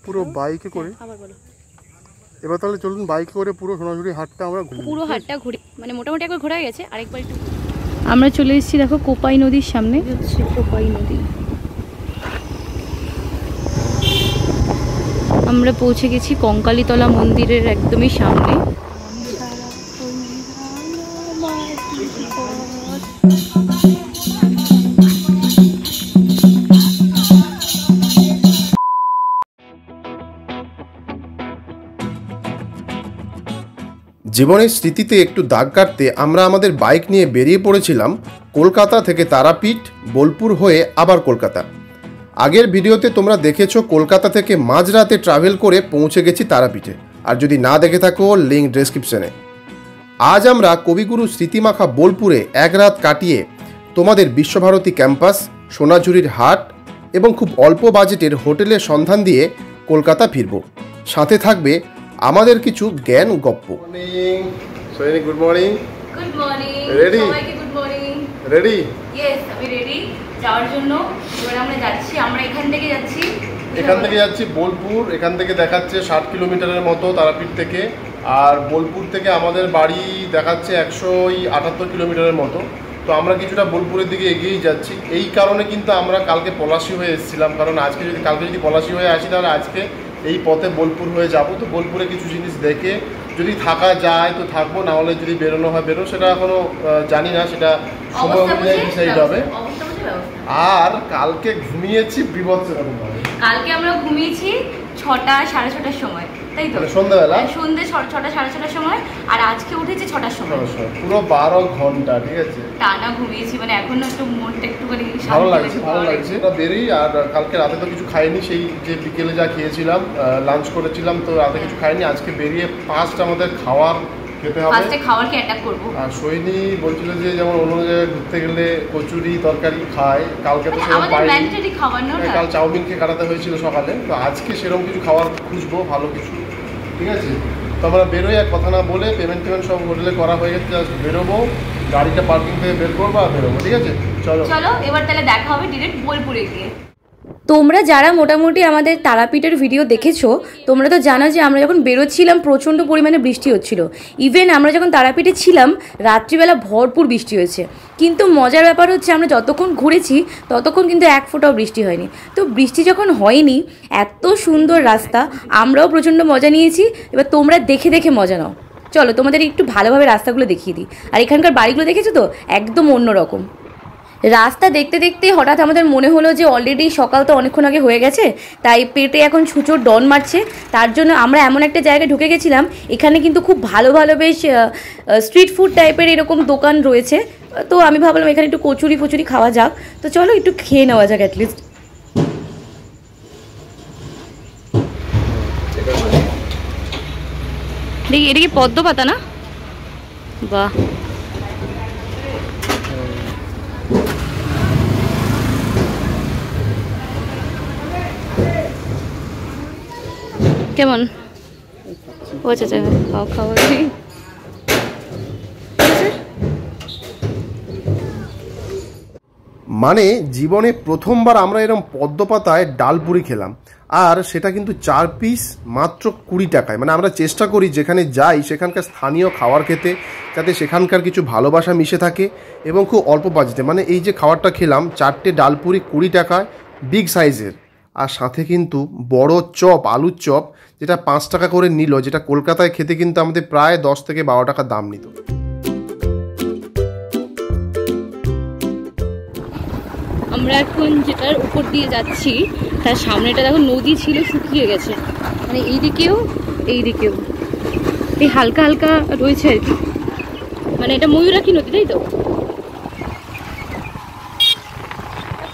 পুরো বাইকে করে। এবার তাহলে চলুন বাইকে করে পুরো সোনাঝুরি হাটটা আমরা পুরো হাটটা ঘুরে, মানে মোটামুটি একবার ঘোরা গেছে, আরেকবার একটু। আমরা চলে এসেছি দেখো কোপাই নদীর সামনে, হচ্ছে কোপাই নদী। আমরা পৌঁছে গেছি কঙ্কালীতলা মন্দিরের একদমই সামনে। জীবনের স্মৃতিতে একটু দাগ কাটতে আমরা আমাদের বাইক নিয়ে বেরিয়ে পড়েছিলাম কলকাতা থেকে তারাপীঠ, বোলপুর হয়ে আবার কলকাতা। আগের ভিডিওতে তোমরা দেখেছো কলকাতা থেকে মাঝরাতে ট্রাভেল করে পৌঁছে গেছি তারাপীঠে, আর যদি না দেখে থাকো লিঙ্ক ডেসক্রিপশনে। আজ আমরা কবিগুরু স্মৃতিমাখা বোলপুরে এক রাত কাটিয়ে তোমাদের বিশ্বভারতী ক্যাম্পাস, সোনাঝুরির হাট এবং খুব অল্প বাজেটের হোটেলের সন্ধান দিয়ে কলকাতা ফিরব। সাথে থাকবে আমাদের কিছু জ্ঞান গপ্প। Sohini, good morning. Good morning ready? সবাইকে গুড মর্নিং। রেডি? ইয়েস, আমি রেডি যাওয়ার জন্য। এবার আমরা যাচ্ছি, আমরা এখান থেকে যাচ্ছি বোলপুর। এখান থেকে দেখাচ্ছে 60 কিলোমিটারের মতো তারাপীঠ থেকে, আর বোলপুর থেকে আমাদের বাড়ি দেখাচ্ছে 178 কিলোমিটারের মতো। তো আমরা কিছুটা বোলপুরের দিকে এগিয়েই যাচ্ছি। এই কারণে কিন্তু আমরা কালকে পলাশী হয়ে এসেছিলাম, কারণ কালকে যদি পলাশী হয়ে আসি তাহলে আজকে এই পথে বোলপুর হয়ে যাব। তো বোলপুরে কিছু জিনিস দেখে যদি থাকা যায় তো থাকবো, না হলে যদি বেরোনো হয় বেরো, সেটা এখনো জানি না, সেটা সময় অনুযায়ী ডিসাইড হবে। আর কালকে ঘুমিয়েছি বিভৎস রকমভাবে। কালকে আমরা ঘুমিয়েছি 6টা 6:30টার সময়, তাই তো? সন্ধ্যাবেলা, সন্ধ্যে 6টা 6:30টার সময়, আর আজকে উঠেছি 6টার সময়। পুরো 12 ঘন্টা, ঠিক আছে, টানা ঘুমিয়েছি। মানে এখন একটু মনটা একটুখানি ভালো লাগছে। বেরিয়ে, আর কালকে রাতে তো কিছু খাইনি, সেই যে বিকেলে যা খেয়েছিলাম, লাঞ্চ করেছিলাম, তো রাতে কিছু খাইনি। আজকে বেরিয়ে ফার্স্ট আমাদের খাওয়ার খেতে হবে, ফার্স্টে খাওয়ারকে অ্যাটাক করব। আর সোহিনী বলছিল যে যেমন অন্য জায়গায় ঘুরতে গেলে কচুরি তরকারি খায়, কালকে তো সেরকম পাইনি। কাল চাউমিন খেয়ে কাটাতে হয়েছিল সকালে, তো আজকে সেরকম কিছু খাবার খুঁজবো, ভালো কিছু, ঠিক আছে। তো আমরা বেরোই, আর কথা না বলে পেমেন্ট সব হোটেলে করা হয়ে গেছে, জাস্ট বেরোবো, গাড়িটা পার্কিং থেকে বের করবো আর বেরোবো, ঠিক আছে। চলো এবার তাহলে দেখা হবে ডিরেক্ট বোলপুরে গিয়ে। তোমরা যারা মোটামুটি আমাদের তারাপীঠের ভিডিও দেখেছো, তোমরা তো জানো যে আমরা যখন বেরোচ্ছিলাম প্রচণ্ড পরিমাণে বৃষ্টি হচ্ছিল। ইভেন আমরা যখন তারাপীঠে ছিলাম রাত্রিবেলা ভরপুর বৃষ্টি হয়েছে। কিন্তু মজার ব্যাপার হচ্ছে আমরা যতক্ষণ ঘুরেছি ততক্ষণ কিন্তু এক ফোঁটাও বৃষ্টি হয়নি। তো বৃষ্টি যখন হয়নি, এত সুন্দর রাস্তা, আমরাও প্রচণ্ড মজা নিয়েছি। এবার তোমরা দেখে দেখে মজা নাও। চলো তোমাদের একটু ভালোভাবে রাস্তাগুলো দেখিয়ে দিই। আর এখানকার বাড়িগুলো দেখেছো তো, একদম অন্যরকম। রাস্তা দেখতে দেখতে হঠাৎ আমাদের মনে হলো যে অলরেডি সকাল তো অনেকক্ষণ আগে হয়ে গেছে, তাই পেটে এখন ছুঁচোর ডন মারছে। তার জন্য আমরা এমন একটা জায়গায় ঢুকে গেছিলাম, এখানে কিন্তু খুব ভালো ভালো বেশ স্ট্রিট ফুড টাইপের এরকম দোকান রয়েছে। তো আমি ভাবলাম এখানে একটু কচুরি ফচুরি খাওয়া যাক, তো চলো একটু খেয়ে নেওয়া যাক অ্যাটলিস্ট। দেখি, এটা কি পদ্ম পাতা না? বাহ, কেমন? ও আচ্ছা, খাওয়া মানে জীবনে প্রথমবার আমরা এরকম পদ্মপাতায় ডালপুরি খেলাম, আর সেটা কিন্তু 4 পিস মাত্র 20 টাকায়। মানে আমরা চেষ্টা করি যেখানে যাই সেখানকার স্থানীয় খাবার খেতে, যাতে সেখানকার কিছু ভালোবাসা মিশে থাকে এবং খুব অল্প বাজেটে। মানে এই যে খাবারটা খেলাম, 4টে ডালপুরি 20 টাকায়, বিগ সাইজের, আর সাথে কিন্তু বড় চপ, আলুর চপ, যেটা 5 টাকা করে নিল, যেটা কলকাতায় খেতে কিন্তু আমাদের প্রায় 10 থেকে 12 টাকা দাম নিত। আমরা এখন যেটার উপর দিয়ে যাচ্ছি তার সামনেটা দেখো নদী ছিল, শুকিয়ে গেছে। মানে এইদিকেও এই হালকা হালকা রয়েছে আর কি। মানে এটা ময়ূরাক্ষী নদী, তাই তো?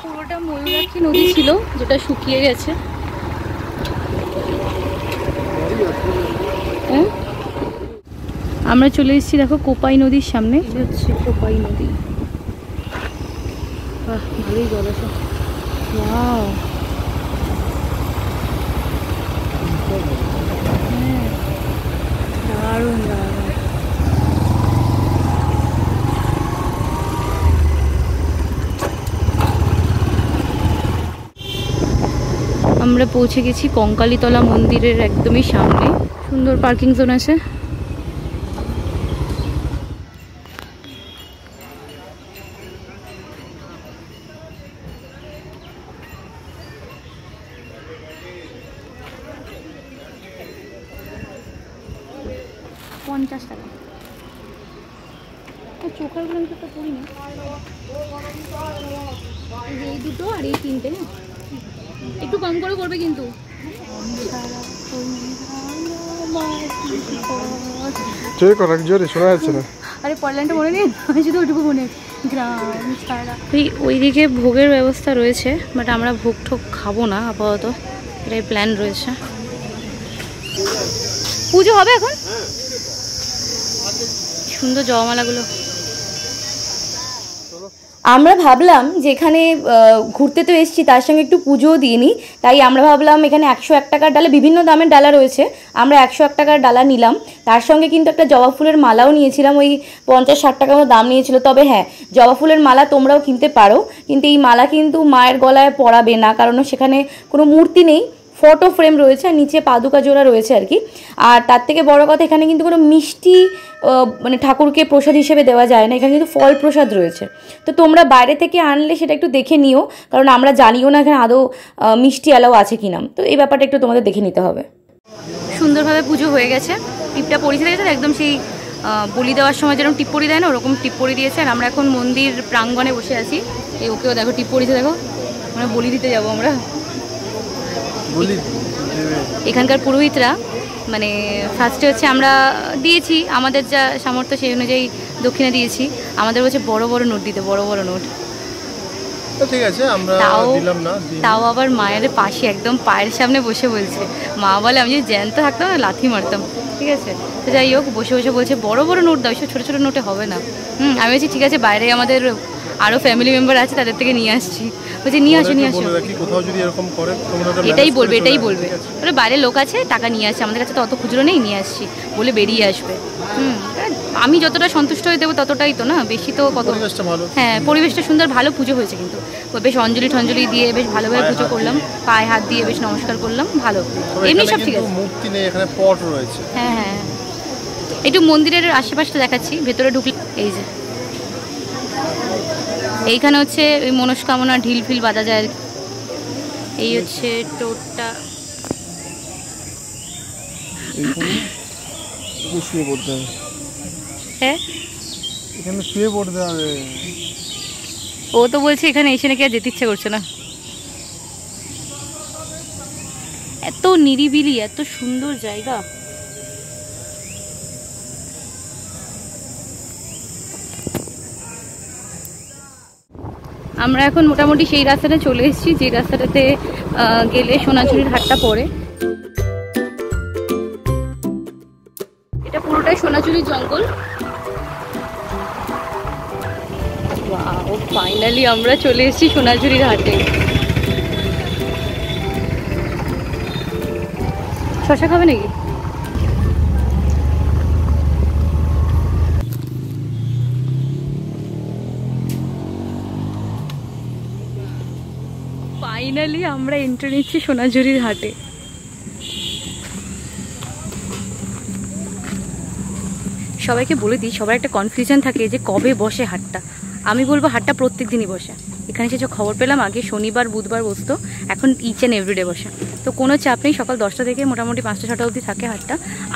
পুরোটা ময়ূরাক্ষী নদী ছিল, যেটা শুকিয়ে গেছে। হ্যাঁ, আমরা চলে এসেছি দেখো কোপাই নদীর সামনে, হচ্ছে কোপাই নদী। বাহ, ভালোই জল আছে। ওয়াও, দারুণ দারুণ। আমরা পৌঁছে গেছি কঙ্কালীতলা মন্দিরের একদমই সামনে। সুন্দর পার্কিং জোন আছে। $50 চোখার গুলো আমি তো পড়ি না, এই দুটো আর এই তিনটে না, একটু কম করে করবে কিন্তু। জোরে শোনা যাচ্ছে না। আরে পরলাইনটা মনে নেই, আমি শুধু ওইটুকু মনে গ্রাম ছাড়া। ওইদিকে ভোগের ব্যবস্থা রয়েছে, বাট আমরা ভোগ ঠোক খাবো না আপাতত, এটাই প্ল্যান রয়েছে। পুজো হবে এখন, সুন্দর জয়মালাগুলো। আমরা ভাবলাম যে এখানে ঘুরতে তো এসেছি, তার সঙ্গে একটু পুজোও দিয়ে নিই, তাই আমরা ভাবলাম এখানে 101 টাকার ডালা, বিভিন্ন দামের ডালা রয়েছে, আমরা 101 টাকার ডালা নিলাম। তার সঙ্গে কিন্তু একটা জবা ফুলের মালাও নিয়েছিলাম, ওই 50-60 টাকা মতো দাম নিয়েছিল। তবে হ্যাঁ, জবা ফুলের মালা তোমরাও কিনতে পারো, কিন্তু এই মালা কিন্তু মায়ের গলায় পরাবে না, কারণ সেখানে কোনো মূর্তি নেই, ফটো ফ্রেম রয়েছে আর নিচে পাদুকা জোড়া রয়েছে আর কি। আর তার থেকে বড় কথা, এখানে কিন্তু কোনো মিষ্টি মানে ঠাকুরকে প্রসাদ হিসেবে দেওয়া যায় না, এখানে কিন্তু ফল প্রসাদ রয়েছে। তো তোমরা বাইরে থেকে আনলে সেটা একটু দেখে নিও, কারণ আমরা জানিও না এখানে আদৌ মিষ্টি অ্যালাও আছে কিনা, তো এই ব্যাপারটা একটু তোমাদের দেখে নিতে হবে। সুন্দরভাবে পুজো হয়ে গেছে, টিপটা পরিয়ে দিয়েছে একদম, সেই বলি দেওয়ার সময় যেরকম টিপ পরিয়ে দেয় না, ওরকম টিপ পরিয়ে দিয়েছে। আর আমরা এখন মন্দির প্রাঙ্গণে বসে আছি, এই ওকেও দেখো টিপ পরিয়েছে, দেখো আমরা বলি দিতে যাবো আমরা। এখানকার পুরোহিতরা মানে ফার্স্টে হচ্ছে আমরা দিয়েছি আমাদের যা সামর্থ্য সেই অনুযায়ী দক্ষিণা দিয়েছি, আমাদের হচ্ছে বড় বড় নোট দিতে, বড় বড় নোট। ঠিক আছে, আমরা দিলাম না, তাও আবার মায়ের পাশে একদম পায়ের সামনে বসে বলছে। মা বলে আমি যদি জ্যান্ত থাকতাম না লাথি মারতাম, ঠিক আছে। তো যাই হোক, বসে বসে বলছে বড় বড় নোট দাও, এসব ছোটো ছোটো নোটে হবে না। আমি বলছি ঠিক আছে, বাইরে আমাদের আরও ফ্যামিলি মেম্বার আছে, তাদের থেকে নিয়ে আসছি। বলছে নিয়ে আসো নিয়ে আসো, এটাই বলবে এটাই বলবে, বলে বাইরের লোক আছে টাকা নিয়ে আসছে, আমাদের কাছে তো অত খুচরো নেই, নিয়ে আসছি বলে বেরিয়ে আসবে। আমি যতটা সন্তুষ্ট হয়ে দেবো ততটাই তো না, বেশি তো কত। হ্যাঁ, পরিবেশটা সুন্দর, ভালো পুজো হয়েছে কিন্তু, বেশ অঞ্জলি টঞ্জলি দিয়ে বেশ ভালোভাবে পুজো করলাম, পায়ে হাত দিয়ে বেশ নমস্কার করলাম, ভালো এমনি সব ঠিক আছে। মূর্তি নেই, এখানে পট রয়েছে। হ্যাঁ হ্যাঁ, একটু মন্দিরের আশেপাশটা দেখাচ্ছি, ভেতরে ঢুকলে এই যে এইখানে হচ্ছে ওই মনস্কামনা ঢিল ফিল বাঁধা যায়, এই হচ্ছে টোটটা। হ্যাঁ, এখানে শুয়ে পড়তে হবে। ও তো বলছে এখানে এসে নাকি আর যেতে ইচ্ছে করছে না, এত নিরিবিলি, এত সুন্দর জায়গা। আমরা এখন মোটামুটি সেই রাস্তাটা চলে এসেছি, যে রাস্তাটাতে গেলে সোনাঝুরির হাটটা পড়ে। এটা পুরোটাই সোনাঝুরির জঙ্গল। ওয়াও, ফাইনালি আমরা চলে এসেছি সোনাঝুরির হাটে। শশা খাবে নাকি? ফাইনালি আমরা এন্ট্রি নিচ্ছি সোনাঝুরির হাটে। সবাইকে বলে দিই, সবার একটা কনফিউশন থাকে যে কবে বসে হাটটা। আমি বলবো হাটটা প্রত্যেক দিনই বসে। এখানে এসে খবর পেলাম আগে শনিবার বুধবার বসতো, এখন ইচ অ্যান্ড এভরিডে বসে। তো কোনো চাপ নেই, সকাল 10টা থেকে মোটামুটি 5টা-6টা অবধি থাকে হাটটা,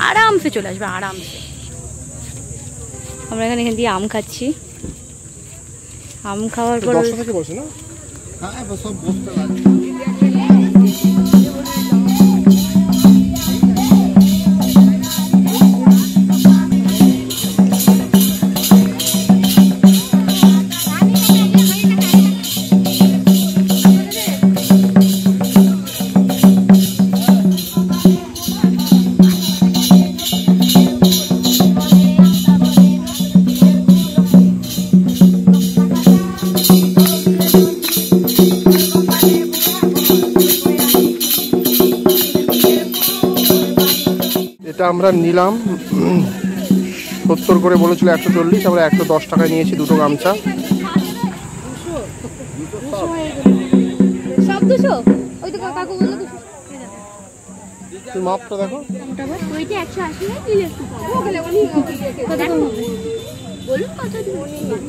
আরামসে চলে আসবে আরামসে। আমরা এখানে দিয়ে আম খাচ্ছি, আম খাওয়ার পর আমরা নিলাম 70 করে বলেছিল, 140, আমরা 110 টাকায় নিয়েছি দুটো গামছা। সব 200, ওই তো কাকু বললো 200। তুই মাপটা দেখো। ওইটা 180 দিলে একটু কম। বলুন কত দিবেন?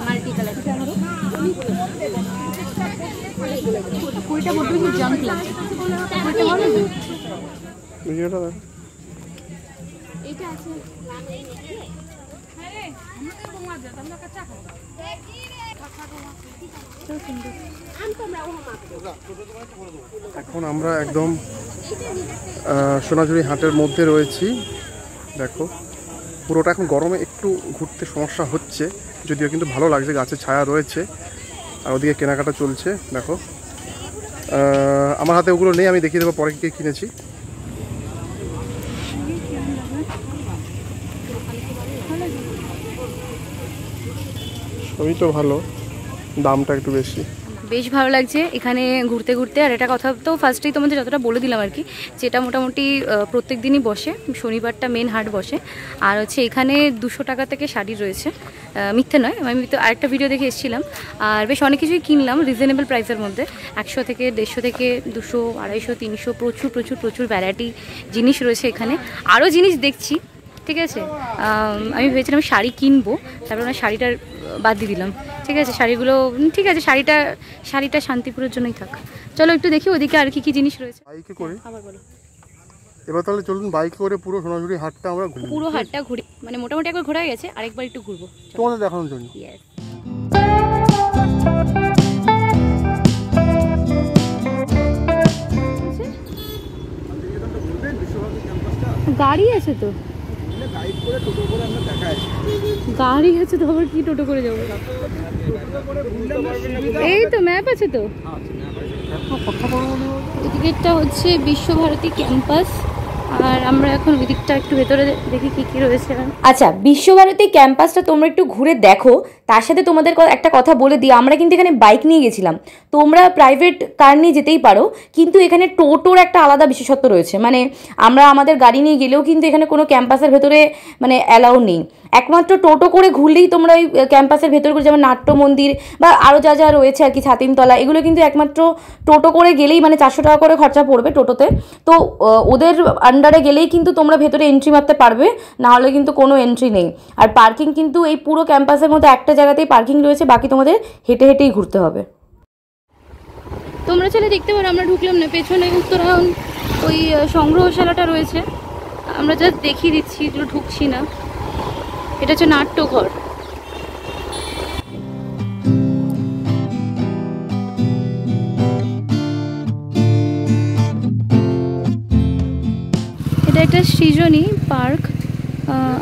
মাল্টি কালার কোইটা বড় বেশি জাম্প লাগছে। কোইটা ভালো ভিডিওটা দেখ। এটা আছে এখন আমরা একদম সোনাঝুরি হাটের মধ্যে রয়েছি। দেখো পুরোটা এখন গরমে একটু ঘুরতে সমস্যা হচ্ছে, যদিও কিন্তু ভালো লাগছে, গাছের ছায়া রয়েছে আর ওদিকে কেনাকাটা চলছে। দেখো আমার হাতে ওগুলো নেই, আমি দেখিয়ে দেবো পরে কি কিনেছি। সবই তো ভালো, দামটা একটু বেশি। বেশ ভালো লাগছে এখানে ঘুরতে ঘুরতে। আর এটা কথা তো ফার্স্টেই তোমাদের যতটা বলে দিলাম আর কি, যেটা মোটামুটি প্রত্যেক দিনই বসে, শনিবারটা মেন হাট বসে। আর হচ্ছে এখানে 200 টাকা থেকে শাড়ি রয়েছে, মিথ্যে নয়, আমি তো আরেকটা ভিডিও দেখে এসেছিলাম। আর বেশ অনেক কিছুই কিনলাম রিজনেবল প্রাইসের মধ্যে, 100 থেকে 150 থেকে 200, 250, 300, প্রচুর প্রচুর প্রচুর ভ্যারাইটি জিনিস রয়েছে এখানে। আরও জিনিস দেখছি, ঠিক আছে। আমি ভেবেছিলাম শাড়ি কিনবো, তারপর না শাড়িটার বাদ দিয়ে দিলাম, ঠিক আছে। শাড়িগুলো ঠিক আছে, শাড়িটা শান্তিপুরের জন্যই থাক। চলো একটু দেখি ওদিকে আর কি কি জিনিস রয়েছে। বাইকে করে আবার বলো। এবার তাহলে চলুন বাইক করে পুরো সোনাঝুরি হাটটা আমরা ঘুরি। পুরো হাটটা ঘুরি, মানে মোটামুটি একবার ঘোরা গেছে, আরেকবার একটু ঘুরবো তোমাদের দেখানোর জন্য। গাড়ি আছে তো, গাড়ি আছে তো, আবার কি টোটো করে যাবো? এই তো ম্যাপ আছে তো। এদিকেরটা হচ্ছে বিশ্বভারতী ক্যাম্পাস, আর আমরা এখন ওই দিকটা একটু ভেতরে দেখি কি কি রয়েছে। আচ্ছা, বিশ্বভারতী ক্যাম্পাসটা তোমরা একটু ঘুরে দেখো। তার সাথে তোমাদের একটা কথা বলে দিই, আমরা কিন্তু এখানে বাইক নিয়ে গেছিলাম। তোমরা প্রাইভেট কার নিয়ে যেতেই পারো, কিন্তু এখানে টোটোর একটা আলাদা বিশেষত্ব রয়েছে। মানে আমরা আমাদের গাড়ি নিয়ে গেলেও কিন্তু এখানে কোনো ক্যাম্পাসের ভেতরে মানে অ্যালাউ নেই। একমাত্র টোটো করে ঘুরলেই তোমরা ওই ক্যাম্পাসের ভেতর করে, যেমন নাট্য মন্দির বা আরও যা যা রয়েছে আর কি, ছাতিমতলা, এগুলো কিন্তু একমাত্র টোটো করে গেলেই, মানে 400 টাকা করে খরচা পড়বে টোটোতে। তো ওদের আন্ডারে গেলেই কিন্তু তোমরা ভেতরে এন্ট্রি মারতে পারবে, না হলে কিন্তু কোনো এন্ট্রি নেই। আর পার্কিং কিন্তু এই পুরো ক্যাম্পাসের মধ্যে একটা জায়গাতেই পার্কিং রয়েছে, বাকি তোমাদের হেঁটে হেঁটেই ঘুরতে হবে। তোমরা চলে দেখতে পারো, আমরা ঢুকলাম না। পেছনে উত্তরায়ণ ওই সংগ্রহশালাটা রয়েছে, আমরা জাস্ট দেখিয়ে দিচ্ছি, ঢুকছি না। এটা হচ্ছে নাট্যঘর। এটা একটা সৃজনী পার্ক,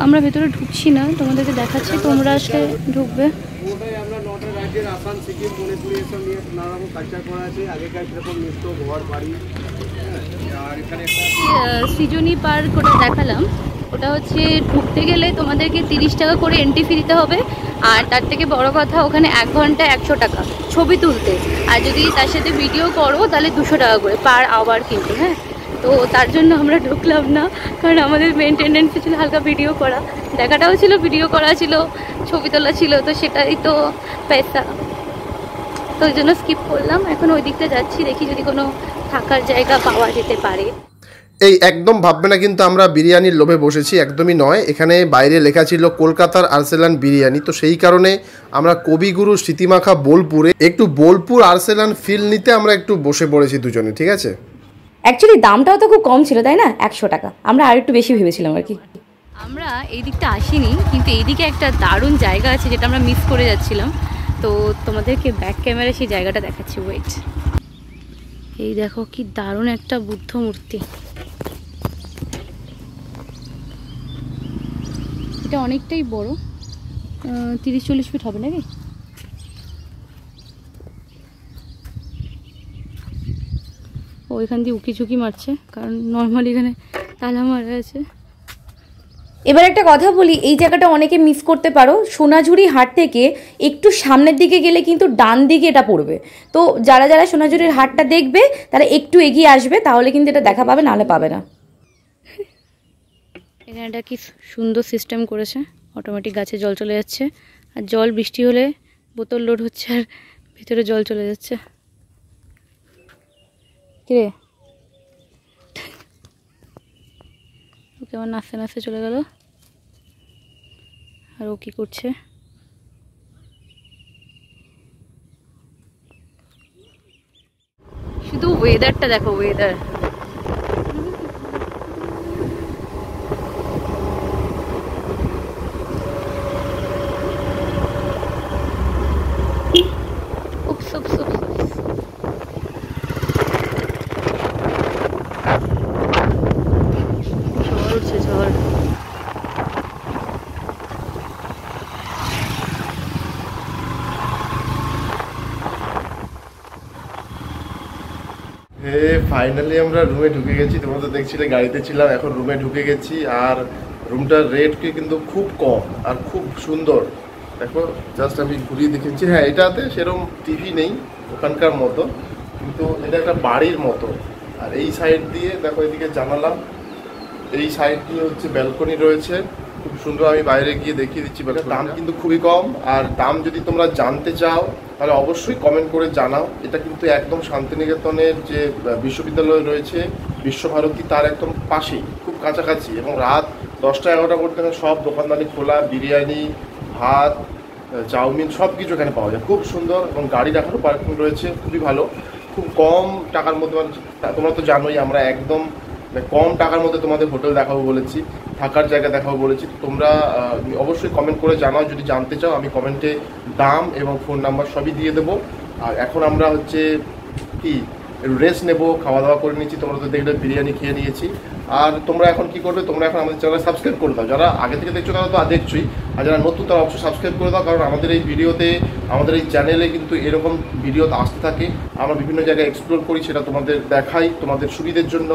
আমরা ভেতরে ঢুকছি না, তোমাদেরকে দেখাচ্ছি, তোমরা আসলে ঢুকবে। সৃজনী পার্ক ওটা দেখালাম, ওটা হচ্ছে ঢুকতে গেলে তোমাদেরকে 30 টাকা করে এন্ট্রি ফি দিতে হবে। আর তার থেকে বড় কথা, ওখানে 1 ঘন্টা 100 টাকা ছবি তুলতে, আর যদি তার সাথে ভিডিও করো তাহলে 200 টাকা করে পার আওয়ার কিন্তু। হ্যাঁ, তো তার জন্য আমরা ঢুকলাম না, কারণ আমাদের মেন টেন্ডেন্সি ছিল হালকা ভিডিও করা, দেখাটাও ছিল, ভিডিও করা ছিল, ছবি তোলা ছিল, তো সেটাই তো পয়সা, তো ওই জন্য স্কিপ করলাম। এখন ওই দিকটা যাচ্ছি, দেখি যদি কোনো থাকার জায়গা পাওয়া যেতে পারে। এই একদম ভাববে না কিন্তু আমরা বিরিয়ানির লোভে বসেছি, একদমই নয়। এখানে বাইরে লেখা ছিল কলকাতার আর্সেলান বিরিয়ানি, তো সেই কারণে আমরা কবিগুরু স্মৃতিমাখা বোলপুরে একটু বোলপুর আর্সেলান ফিল নিতে আমরা একটু বসে পড়েছি দুজনে, ঠিক আছে। অ্যাকচুয়ালি দামটাও তো খুব কম ছিল, তাই না? 100 টাকা, আমরা আর একটু বেশি ভেবেছিলাম আর কি। আমরা এই দিকটা আসিনি, কিন্তু এইদিকে একটা দারুণ জায়গা আছে যেটা আমরা মিস করে যাচ্ছিলাম, তো তোমাদেরকে ব্যাক ক্যামেরা সেই জায়গাটা দেখাচ্ছি। ওয়েট, এই দেখো কি দারুণ একটা বুদ্ধ মূর্তি। এটা অনেকটাই বড়, 30-40 ফিট হবে নাকি। ওইখান দিয়ে উকি ঝুঁকি মারছে, কারণ নর্মালি এখানে তালা মারা আছে। এবার একটা কথা বলি, এই জায়গাটা অনেকে মিস করতে পারো। সোনাঝুরি হাট থেকে একটু সামনের দিকে গেলে কিন্তু ডান দিকে এটা পড়বে। তো যারা যারা সোনাঝুরির হাটটা দেখবে তারা একটু এগিয়ে আসবে, তাহলে কিন্তু এটা দেখা পাবে, নাহলে পাবে না। এখানে একটা কি সুন্দর সিস্টেম করেছে, অটোমেটিক গাছে জল চলে যাচ্ছে, আর জল বৃষ্টি হলে বোতল লোড হচ্ছে আর ভিতরে জল চলে যাচ্ছে। কিরে কেমন নাচতে নাচতে চলে গেল। আর ও কি করছে? শুধু ওয়েদারটা দেখো, ওয়েদার ফাইনালি আমরা রুমে ঢুকে গেছি। তোমরা তো দেখছিলে গাড়িতে ছিলাম, এখন রুমে ঢুকে গেছি। আর রুমটার রেট কিন্তু খুব কম আর খুব সুন্দর। দেখো জাস্ট আমি ঘুরিয়ে দেখেছি। হ্যাঁ, এটাতে সেরকম টিভি নেই ওখানকার মতো, কিন্তু এটা একটা বাড়ির মতো। আর এই সাইড দিয়ে দেখো, এদিকে জানালা, এই সাইড দিয়ে হচ্ছে ব্যালকনি রয়েছে, খুব সুন্দর। আমি বাইরে গিয়ে দেখিয়ে দিচ্ছি। দাম কিন্তু খুবই কম। আর দাম যদি তোমরা জানতে চাও তাহলে অবশ্যই কমেন্ট করে জানাও। এটা কিন্তু একদম শান্তিনিকেতনের যে বিশ্ববিদ্যালয় রয়েছে বিশ্বভারতী, তার একদম পাশেই, খুব কাছাকাছি। এবং রাত 10টা-11টা করতে সব দোকানদানি খোলা, বিরিয়ানি, ভাত, চাউমিন সব কিছু এখানে পাওয়া যায়। খুব সুন্দর। এবং গাড়ি রাখারও পার্কিং রয়েছে, খুবই ভালো। খুব কম টাকার মধ্যে, তোমরা তো জানোই আমরা একদম কম টাকার মধ্যে তোমাদের হোটেল দেখাবো বলেছি, থাকার জায়গা দেখাবো বলেছি। তোমরা অবশ্যই কমেন্ট করে জানাও যদি জানতে চাও। আমি কমেন্টে দাম এবং ফোন নাম্বার সবই দিয়ে দেবো। আর এখন আমরা হচ্ছে কি রেস্ট নেবো, খাওয়া দাওয়া করে নিয়েছি। তোমরা তো দেখলে বিরিয়ানি খেয়ে নিয়েছি। আর তোমরা এখন কি করবে, তোমরা এখন আমাদের চ্যানেল সাবস্ক্রাইব করে দাও। যারা আগে থেকে দেখছো তারা তো দেখছোই, আর যারা নতুন তারা অবশ্যই সাবস্ক্রাইব করে দাও। কারণ আমাদের এই ভিডিওতে, আমাদের এই চ্যানেলে কিন্তু এরকম ভিডিও আসতে থাকে। আমরা বিভিন্ন জায়গায় এক্সপ্লোর করি, সেটা তোমাদের দেখাই তোমাদের সুবিধের জন্য।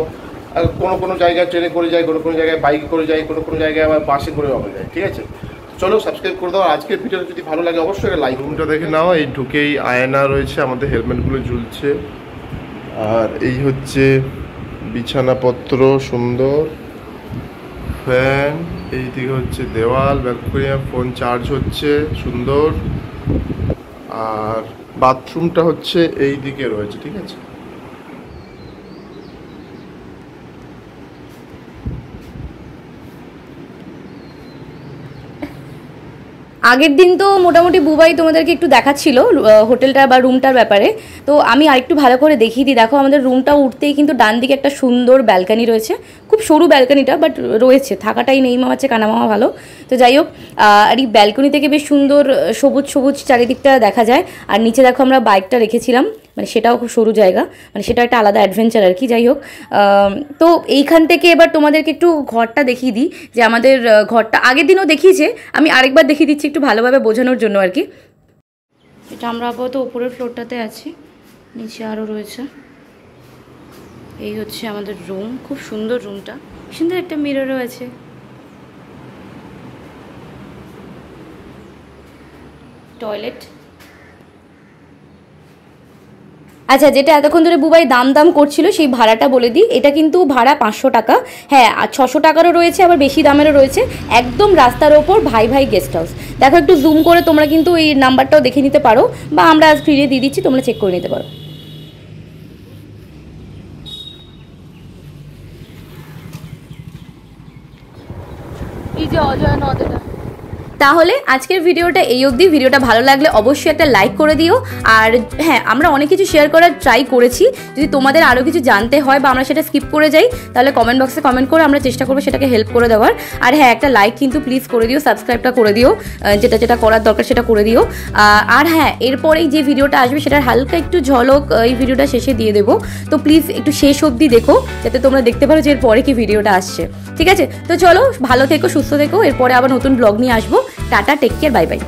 আর কোনো জায়গায় ট্রেনে করে যাই, কোনো জায়গায় বাইকে করে যাই, কোনো জায়গায় আবার বাসে করে আমরা যাই। ঠিক আছে, চলো সাবস্ক্রাইব করে দাও। আজকের ভিডিওটা যদি ভালো লাগে অবশ্যই লাইক। রুমটা দেখে নাও। এই ঢুকেই আয়না রয়েছে, আমাদের হেলমেটগুলো ঝুলছে। আর এই হচ্ছে বিছানাপত্র, সুন্দর ফ্যান। এইদিকে হচ্ছে দেওয়াল, ব্যালকনি, ফোন চার্জ হচ্ছে, সুন্দর। আর বাথরুমটা হচ্ছে এই দিকে রয়েছে। ঠিক আছে, আগের দিন তো মোটামুটি বুবাই তোমাদেরকে একটু দেখাচ্ছিল হোটেলটা বা রুমটার ব্যাপারে। তো আমি আরেকটু ভালো করে দেখিয়ে দিই। দেখো আমাদের রুমটা উঠতেই কিন্তু ডান দিকে একটা সুন্দর ব্যালকানি রয়েছে, খুব সরু ব্যালকানিটা, বাট রয়েছে, থাকাটাই নেই মামাচ্ছে কানা মামা ভালো। তো যাই হোক, আর এই ব্যালকনি থেকে বেশ সুন্দর সবুজ সবুজ চারিদিকটা দেখা যায়। আর নিচে দেখো আমরা বাইকটা রেখেছিলাম, মানে সেটাও খুব সরু জায়গা, মানে সেটা একটা আলাদা অ্যাডভেঞ্চার আর কি। যাই হোক, তো এইখান থেকে এবার তোমাদেরকে একটু ঘরটা দেখিয়ে দিই, যে আমাদের ঘরটা আগের দিনও দেখিয়েছে, আমি আরেকবার দেখিয়ে দিচ্ছি একটু ভালোভাবে বোঝানোর জন্য আর কি। এটা আমরা আপাতত উপরের ফ্লোরটাতে আছি, নিচে আরও রয়েছে। এই হচ্ছে আমাদের রুম, খুব সুন্দর রুমটা, সুন্দর একটা মিররও আছে। টয়লেট। আচ্ছা, যেটা এতক্ষণ ধরে বুবাই দাম করছিল সেই ভাড়াটা বলে দিই। এটা কিন্তু ভাড়া 500 টাকা। হ্যাঁ, আর 600 টাকারও রয়েছে, আবার বেশি দামেরও রয়েছে। একদম রাস্তার ওপর ভাই গেস্ট হাউস। দেখো একটু জুম করে তোমরা কিন্তু এই নাম্বারটাও দেখে নিতে পারো, বা আমরা আজ ফ্রিতে দিয়ে দিচ্ছি, তোমরা চেক করে নিতে পারো। এই যে অজয় নদ এটা। তাহলে আজকের ভিডিওটা এই অবধি। ভিডিওটা ভালো লাগলে অবশ্যই একটা লাইক করে দিও। আর হ্যাঁ, আমরা অনেক কিছু শেয়ার করার ট্রাই করেছি। যদি তোমাদের আরও কিছু জানতে হয় বা আমরা সেটা স্কিপ করে যাই, তাহলে কমেন্ট বক্সে কমেন্ট করে আমরা চেষ্টা করবো সেটাকে হেল্প করে দেওয়ার। আর হ্যাঁ, একটা লাইক কিন্তু প্লিজ করে দিও, সাবস্ক্রাইবটা করে দিও, যেটা করার দরকার সেটা করে দিও। আর হ্যাঁ, এরপরেই যে ভিডিওটা আসবে সেটার হালকা একটু ঝলক এই ভিডিওটা শেষে দিয়ে দেবো। তো প্লিজ একটু শেষ অবধি দেখো, যাতে তোমরা দেখতে পারো যে এরপরে কি ভিডিওটা আসছে। ঠিক আছে, তো চলো, ভালো থেকো, সুস্থ থেকো। এরপরে আবার নতুন ব্লগ নিয়ে আসবো। Tata, take care, bye bye.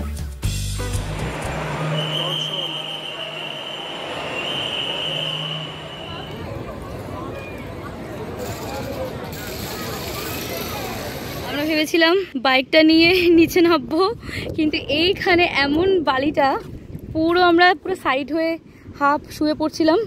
আমরা ভেবেছিলাম বাইকটা নিয়ে নিচে নামবো, কিন্তু এইখানে এমন বালিটা, পুরো সাইড হয়ে হাফ শুয়ে পড়ছিলাম।